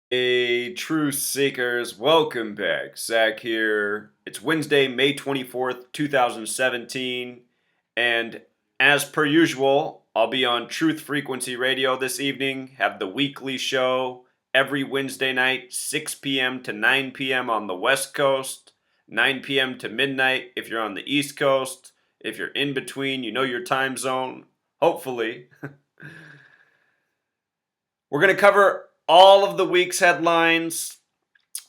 Hey, truth seekers, welcome back. Zach here. It's Wednesday, May 24th, 2017, and as per usual, I'll be on Truth Frequency Radio this evening, have the weekly show every Wednesday night, 6 p.m. to 9 p.m. on the West Coast, 9 p.m. to midnight if you're on the East Coast. If you're in between, you know your time zone, hopefully. We're going to cover all of the week's headlines,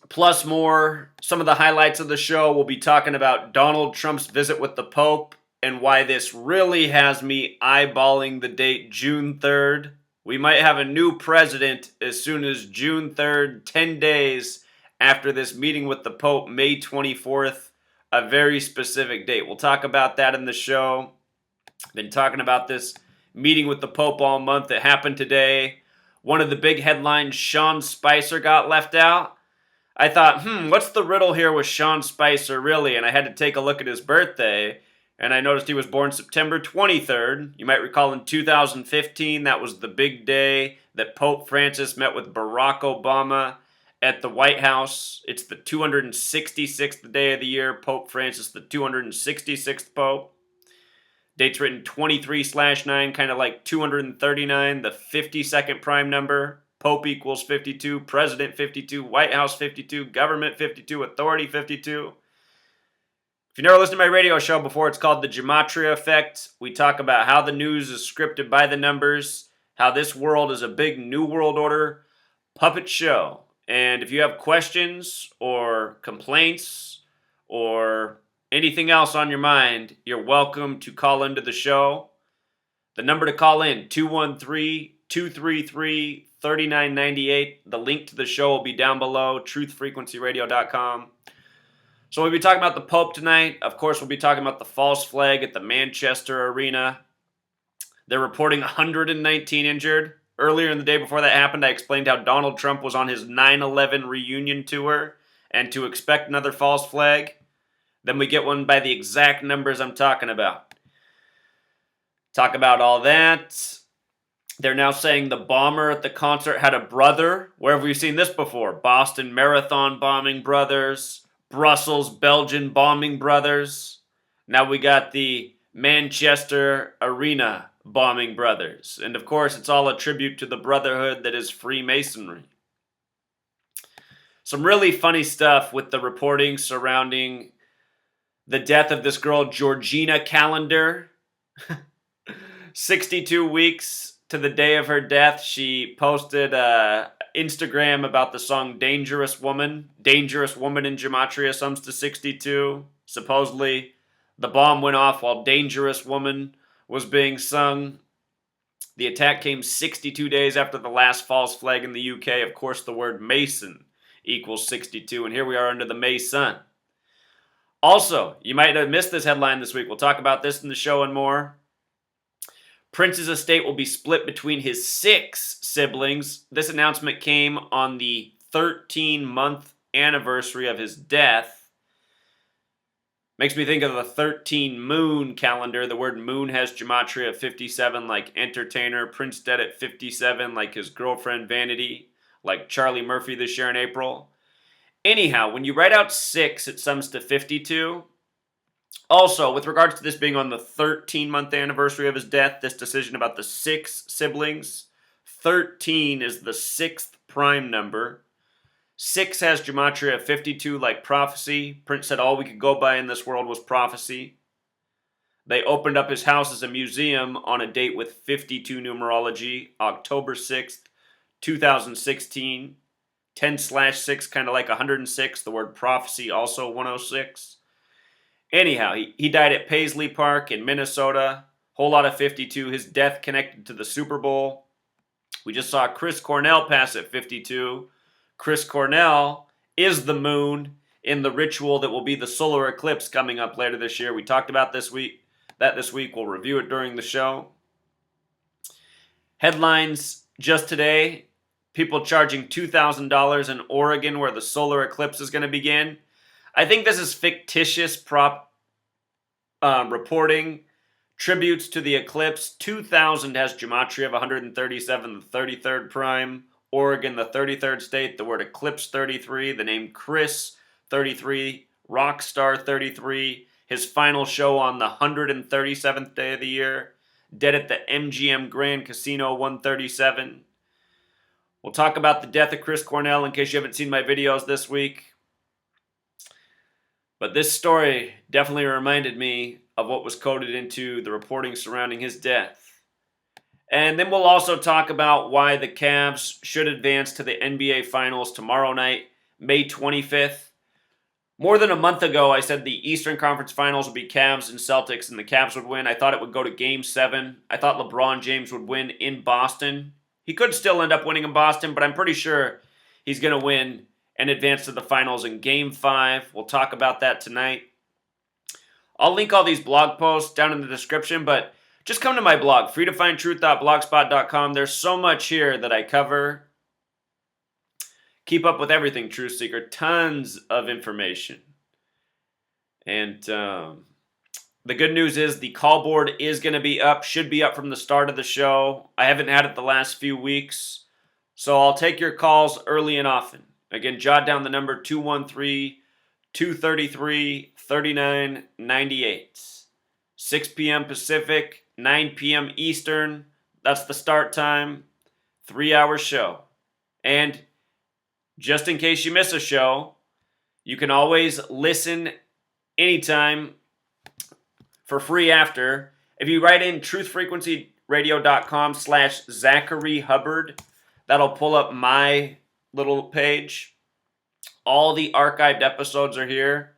plus more. Some of the highlights of the show, we'll be talking about Donald Trump's visit with the Pope and why this really has me eyeballing the date June 3rd. We might have a new president as soon as June 3rd, 10 days after this meeting with the Pope, May 24th, a very specific date. We'll talk about that in the show. Been talking about this meeting with the Pope all month. It happened today. One of the big headlines, Sean Spicer got left out. I thought, what's the riddle here with Sean Spicer, really? And I had to take a look at his birthday, and I noticed he was born September 23rd. You might recall in 2015, that was the big day that Pope Francis met with Barack Obama at the White House. It's the 266th day of the year, Pope Francis, the 266th Pope. Date's written 23/9, kind of like 239, the 52nd prime number. Pope equals 52, President 52, White House 52, Government 52, Authority 52. If you've never listened to my radio show before, it's called the Gematria Effect. We talk about how the news is scripted by the numbers, how this world is a big New World Order puppet show. And if you have questions or complaints or anything else on your mind, you're welcome to call into the show. The number to call in, 213-233-3998. The link to the show will be down below, truthfrequencyradio.com. So we'll be talking about the Pope tonight. Of course, we'll be talking about the false flag at the Manchester Arena. They're reporting 119 injured. Earlier in the day before that happened, I explained how Donald Trump was on his 9/11 reunion tour and to expect another false flag. Then we get one by the exact numbers I'm talking about. Talk about all that. They're now saying the bomber at the concert had a brother. Where have we seen this before? Boston Marathon bombing brothers. Brussels, Belgian bombing brothers. Now we got the Manchester Arena bombing brothers. And of course, it's all a tribute to the brotherhood that is Freemasonry. Some really funny stuff with the reporting surrounding the death of this girl, Georgina Calendar. 62 weeks to the day of her death, she posted Instagram about the song Dangerous Woman. Dangerous Woman in Gematria sums to 62. Supposedly, the bomb went off while Dangerous Woman was being sung. The attack came 62 days after the last false flag in the UK. Of course, the word Mason equals 62, and here we are under the May sun. Also, you might have missed this headline this week. We'll talk about this in the show and more. Prince's estate will be split between his 6 siblings. This announcement came on the 13-month anniversary of his death. Makes me think of the 13 moon calendar. The word moon has gematria of 57 like entertainer. Prince dead at 57 like his girlfriend Vanity, like Charlie Murphy this year in April. Anyhow, when you write out 6, it sums to 52. Also, with regards to this being on the 13-month anniversary of his death, this decision about the 6 siblings, 13 is the 6th prime number. 6 has gematria of 52 like prophecy. Prince said all we could go by in this world was prophecy. They opened up his house as a museum on a date with 52 numerology, October 6th, 2016. 10/6, kind of like 106. The word prophecy, also 106. Anyhow, he died at Paisley Park in Minnesota. Whole lot of 52. His death connected to the Super Bowl. We just saw Chris Cornell pass at 52. Chris Cornell is the moon in the ritual that will be the solar eclipse coming up later this year. We talked about this week. We'll review it during the show. Headlines just today. People charging $2,000 in Oregon where the solar eclipse is going to begin. I think this is fictitious reporting. Tributes to the eclipse. 2000 has gematria of 137, the 33rd prime. Oregon, the 33rd state, the word Eclipse 33, the name Chris 33, Rockstar 33, his final show on the 137th day of the year, dead at the MGM Grand Casino 137. We'll talk about the death of Chris Cornell in case you haven't seen my videos this week. But this story definitely reminded me of what was coded into the reporting surrounding his death. And then we'll also talk about why the Cavs should advance to the NBA Finals tomorrow night, May 25th. More than a month ago, I said the Eastern Conference Finals would be Cavs and Celtics, and the Cavs would win. I thought it would go to Game 7. I thought LeBron James would win in Boston. He could still end up winning in Boston, but I'm pretty sure he's going to win and advance to the finals in Game 5. We'll talk about that tonight. I'll link all these blog posts down in the description, but just come to my blog, freetofindtruth.blogspot.com. There's so much here that I cover. Keep up with everything, Truth Seeker. Tons of information. And the good news is the call board is going to be up, should be up from the start of the show. I haven't had it the last few weeks, so I'll take your calls early and often. Again, jot down the number 213-233-3998. 6 p.m. Pacific, 9 p.m. Eastern. That's the start time. 3-hour show. And just in case you miss a show, you can always listen anytime for free after. If you write in truthfrequencyradio.com/Zachary Hubbard, that'll pull up my little page. All the archived episodes are here.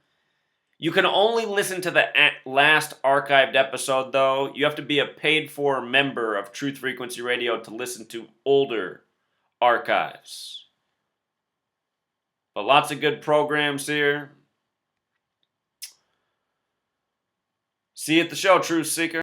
You can only listen to the last archived episode, though. You have to be a paid-for member of Truth Frequency Radio to listen to older archives. But lots of good programs here. See you at the show, Truth Seeker.